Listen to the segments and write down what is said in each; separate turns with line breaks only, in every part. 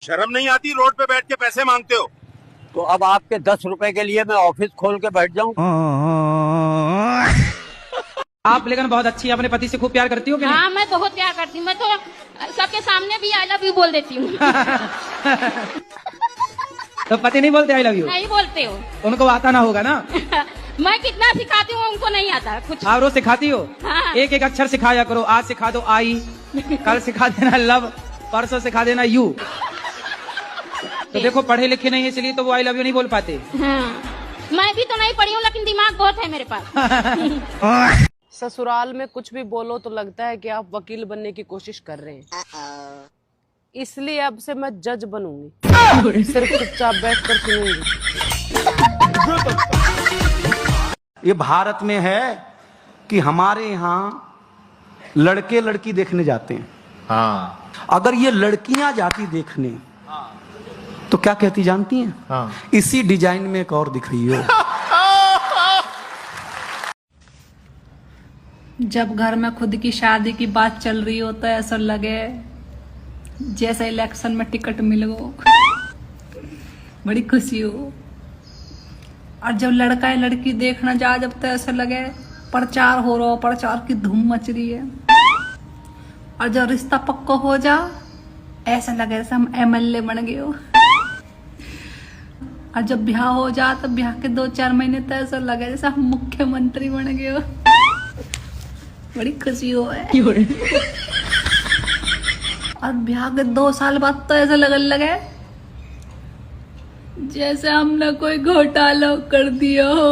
शर्म नहीं आती रोड पे बैठ के पैसे मांगते हो?
तो अब आपके 10 रुपए के लिए मैं ऑफिस खोल के बैठ जाऊं?
आप लेकिन बहुत अच्छी अपने पति से खूब प्यार करती हो कि
हाँ, मैं बहुत प्यार करती हूँ। मैं तो सबके सामने भी आई लव यू बोल देती हूँ।
तो पति नहीं बोलते आई लव यू?
नहीं बोलते हो।
उनको आता ना होगा ना?
मैं कितना सिखाती हूँ उनको नहीं आता कुछ।
आप रोज सिखाती हो?
हाँ।
एक एक अक्षर सिखाया करो। आज सिखा दो आई, कल सिखा देना लव, परसों सिखा देना यू। तो देखो पढ़े लिखे नहीं है इसलिए तो वो आई लव यू नहीं बोल पाते।
हाँ। मैं भी तो नहीं पढ़ी हूँ लेकिन दिमाग बहुत है मेरे पास।
ससुराल में कुछ भी बोलो तो लगता है कि आप वकील बनने की कोशिश कर रहे हैं, इसलिए अब से मैं जज बनूंगी, सिर्फ चुपचाप बैठकर सुनूंगी।
ये भारत में है कि हमारे यहाँ लड़के लड़की देखने जाते हैं।
हाँ।
अगर ये लड़कियां जाती देखने तो क्या कहती जानती हैं?
हाँ।
इसी डिजाइन में एक और दिखाइए।
जब घर में खुद की शादी की बात चल रही हो तो ऐसा लगे जैसे इलेक्शन में टिकट मिल गो, बड़ी खुशी हो। और जब लड़का या लड़की देखना जा जब तो ऐसा लगे प्रचार हो रहा हो, प्रचार की धूम मच रही है। और जब रिश्ता पक्का हो जा ऐसा लगे जैसे हम MLA बन गए हो। और जब ब्याह हो जा तब ब्याह के 2-4 महीने तो ऐसा लगे जैसे हम मुख्यमंत्री बन गए हो, बड़ी खुशी हो है। और ब्याह के 2 साल बाद तो ऐसा लगने लगे जैसे हमने कोई घोटाला कर दिया हो।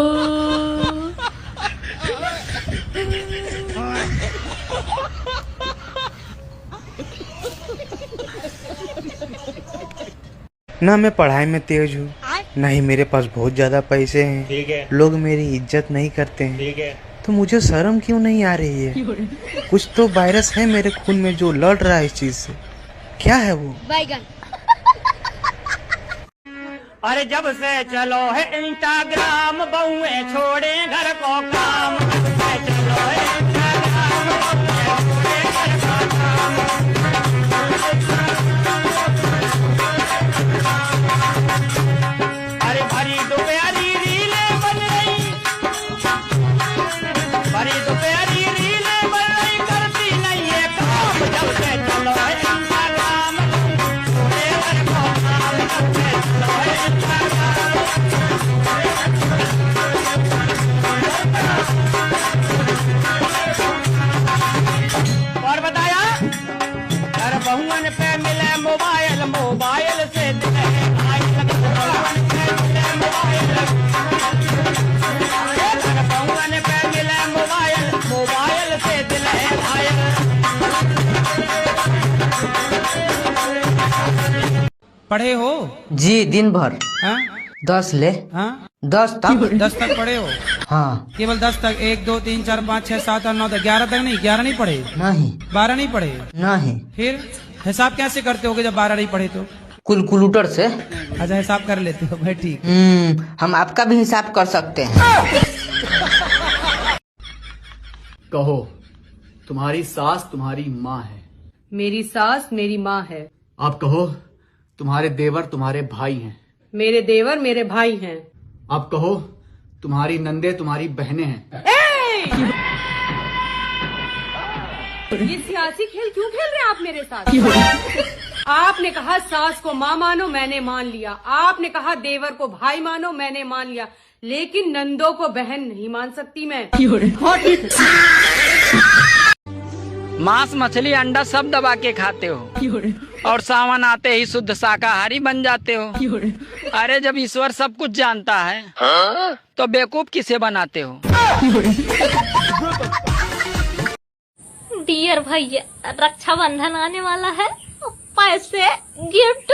ना मैं पढ़ाई में तेज हूँ, ना ही मेरे पास बहुत ज्यादा पैसे हैं।
ठीक है।
लोग मेरी इज्जत नहीं करते हैं।
ठीक है।
तो मुझे शर्म क्यों नहीं आ रही है? कुछ तो वायरस है मेरे खून में जो लड़ रहा है इस चीज से। क्या है वो?
बैगन।
अरे जब से चलो है इंस्टाग्राम, बहुएं छोड़े घर को काम। जब से चलो है इंस्टाग्राम, बहुएं छोड़े घर को काम। अरे भरी दोपहरी रीलें बन रही, भरी दोपहरी रीलें बन रही, करती नहीं है काम। जब से चलो है इंस्टाग्राम, छोड़े घर को काम। जब से चलो है और बताया अरे बहुअन पे मिले मोबाइल, मोबाइल से दिल है घायल। बहुअन पे मिले मोबाइल, अरे बहुअन पे मिले मोबाइल, मोबाइल से दिल है घायल।
पढ़े हो?
जी दिन भर।
हाँ?
10 ले।
हाँ?
10 तक।
10 तक पढ़े हो?
हाँ।
केवल 10 तक? 1 2 3 4 5 6 7 8 9 10 11 तक नहीं? 11 नहीं पढ़े?
नहीं।
12 नहीं पढ़े?
नहीं।
फिर हिसाब कैसे करते होगे जब 12 नहीं पढ़े तो?
कैलकुलेटर से।
अच्छा हिसाब कर लेते हो भाई, ठीक।
हम आपका भी हिसाब कर सकते हैं।
कहो, तुम्हारी सास तुम्हारी माँ है।
मेरी सास मेरी माँ है।
आप कहो, तुम्हारे देवर तुम्हारे भाई हैं।
मेरे देवर मेरे भाई हैं।
आप कहो, तुम्हारी नंदे तुम्हारी बहनें हैं।
ये सियासी खेल क्यों खेल रहे हैं आप मेरे साथ? आपने कहा सास को माँ मानो, मैंने मान लिया। आपने कहा देवर को भाई मानो, मैंने मान लिया। लेकिन नंदों को बहन नहीं मान सकती मैं।
मांस मछली अंडा सब दबा के खाते हो और सावन आते ही शुद्ध शाकाहारी बन जाते हो। अरे जब ईश्वर सब कुछ जानता है तो बेवकूफ किसे बनाते हो?
डियर भैया, रक्षाबंधन आने वाला है, पैसे गिफ्ट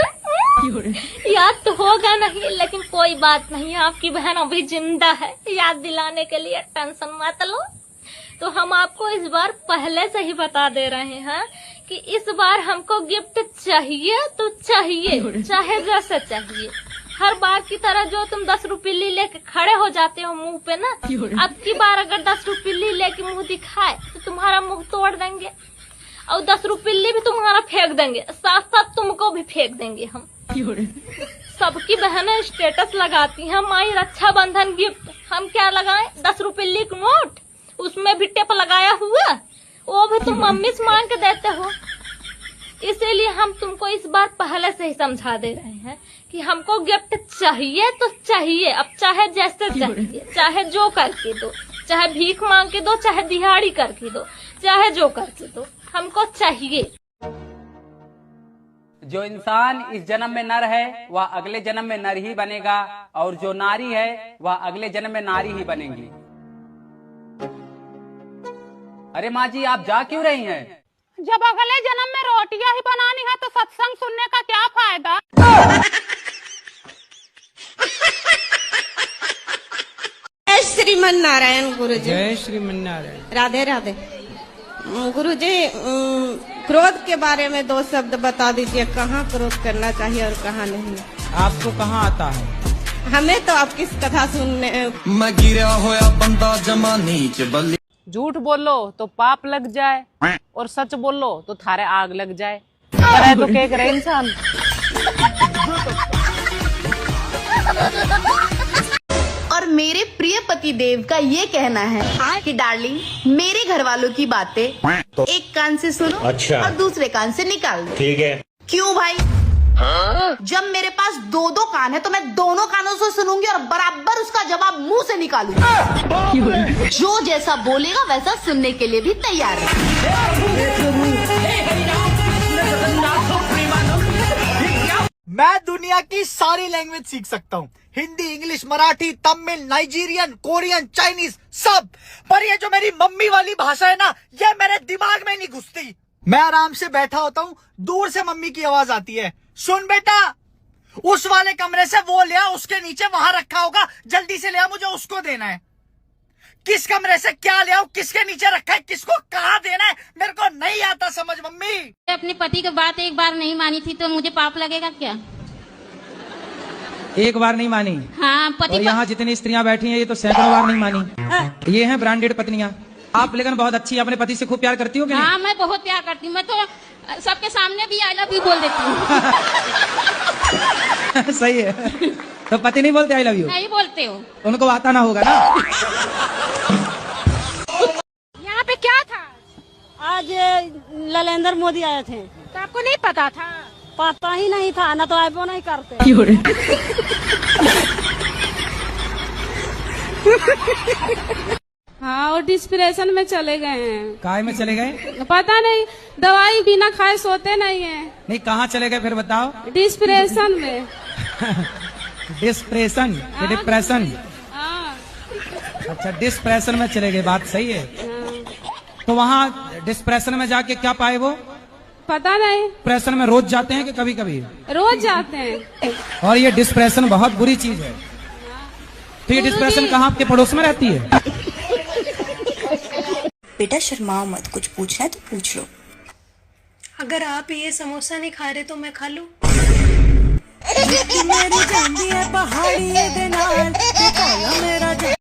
याद तो होगा नहीं, लेकिन कोई बात नहीं, आपकी बहन अभी जिंदा है। याद दिलाने के लिए टेंशन मत लो। तो हम आपको इस बार पहले से ही बता दे रहे हैं कि इस बार हमको गिफ्ट चाहिए तो चाहिए, चाहे जैसे चाहिए। हर बार की तरह जो तुम 10 रुपये लेके खड़े हो जाते हो मुंह पे ना, अब की बार अगर 10 रुपये लेके मुंह दिखाए तो तुम्हारा मुंह तोड़ देंगे। और 10 रुपये भी तुम्हारा फेंक देंगे, साथ साथ तुमको भी फेंक देंगे हम। सबकी बहनें स्टेटस लगाती हैं माई रक्षाबंधन गिफ्ट, हम क्या लगाएं? 10 रुपये का नोट, उसमें भी टेप लगाया हुआ, वो भी तुम मम्मी से मांग के देते हो। इसीलिए हम तुमको इस बार पहले से ही समझा दे रहे हैं कि हमको गिफ्ट चाहिए तो चाहिए, अब चाहे जैसे चाहिए, चाहे जो करके दो, चाहे भीख मांग के दो, चाहे दिहाड़ी करके दो, चाहे जो करके दो, हमको चाहिए।
जो इंसान इस जन्म में नर है वह अगले जन्म में नर ही बनेगा, और जो नारी है वह अगले जन्म में नारी ही बनेगी। अरे माँ जी, आप जा क्यों रही हैं?
जब अगले जन्म में रोटियां ही बनानी है तो सत्संग सुनने का क्या फायदा?
जय श्रीमन नारायण गुरु जी।
जय श्रीमन नारायण।
राधे राधे। गुरु जी, क्रोध के बारे में 2 शब्द बता दीजिए, कहाँ क्रोध करना चाहिए और कहाँ नहीं।
आपको कहाँ आता है?
हमें तो आपकी कथा सुनने।
मैं गिरा होया बंदा जमा नीच बल्ली।
झूठ बोलो तो पाप लग जाए और सच बोलो तो थारे आग लग जाए। करे तो क्या करे इंसान।
और मेरे प्रिय पति देव का ये कहना है कि डार्लिंग, मेरे घर वालों की बातें एक कान से सुनो और दूसरे कान से निकाल दो। ठीक है। क्यों भाई? जब मेरे पास 2 कान है तो मैं दोनों कानों से सुनूंगी और बराबर उसका जवाब मुंह से निकालूंगी। जो जैसा बोलेगा वैसा सुनने के लिए भी तैयार है।
मैं दुनिया की सारी लैंग्वेज सीख सकता हूँ, Hindi, English, Marathi, Tamil, Nigerian, Korean, Chinese, सब। पर ये जो मेरी मम्मी वाली भाषा है ना, ये मेरे दिमाग में नहीं घुसती। मैं आराम से बैठा होता हूँ, दूर से मम्मी की आवाज आती है, सुन बेटा, उस वाले कमरे से वो ले आ, उसके नीचे वहां रखा होगा, जल्दी से ले आ, मुझे उसको देना है। किस कमरे से क्या ले आओ, किसके नीचे रखा है, किसको कहाँ देना है, मेरे को नहीं आता समझ मम्मी।
अपने पति की बात एक बार नहीं मानी थी तो मुझे पाप लगेगा क्या?
एक बार नहीं मानी?
हाँ, पति।
और यहाँ जितनी स्त्रियाँ बैठी हैं ये तो सैकड़ों बार नहीं मानी। ये हैं ब्रांडेड पत्नियाँ। आप लेकिन बहुत अच्छी, अपने पति से खूब प्यार करती हो कि नहीं?
हाँ, मैं बहुत प्यार करती हूँ। मैं तो सबके सामने भी आई लव यू बोल देती हूँ।
सही है। तो पति नहीं बोलते आई लव यू?
नहीं बोलते हो।
उनको आता ना होगा ना।
यहाँ पे क्या था?
आज नरेंद्र मोदी आए थे।
तो आपको नहीं पता था?
पता ही नहीं था, ना तो आईबो नहीं करते।
हाँ, और डिस्प्रेशन में चले गए हैं।
काय में चले गए?
पता नहीं, दवाई बिना खाए सोते नहीं है।
नहीं, कहाँ चले गए फिर बताओ?
डिस्प्रेशन में।
डिस्प्रेशन या डिप्रेशन?
हाँ।
अच्छा, डिस्प्रेशन में चले गए, बात सही है। तो वहाँ डिस्प्रेशन में जाके क्या पाए वो?
पता नहीं।
डिप्रेशन में रोज जाते हैं कि कभी कभी?
रोज जाते हैं।
और ये डिस्प्रेशन बहुत बुरी चीज है। तो ये डिस्प्रेशन कहाँ आपके पड़ोस में रहती है?
बेटा शर्माओ मत, कुछ पूछना है तो पूछ लो।
अगर आप ये समोसा नहीं खा रहे तो मैं खा लूं?
मेरी जांदी है पहाड़ी दे नाल, ते काला मेरा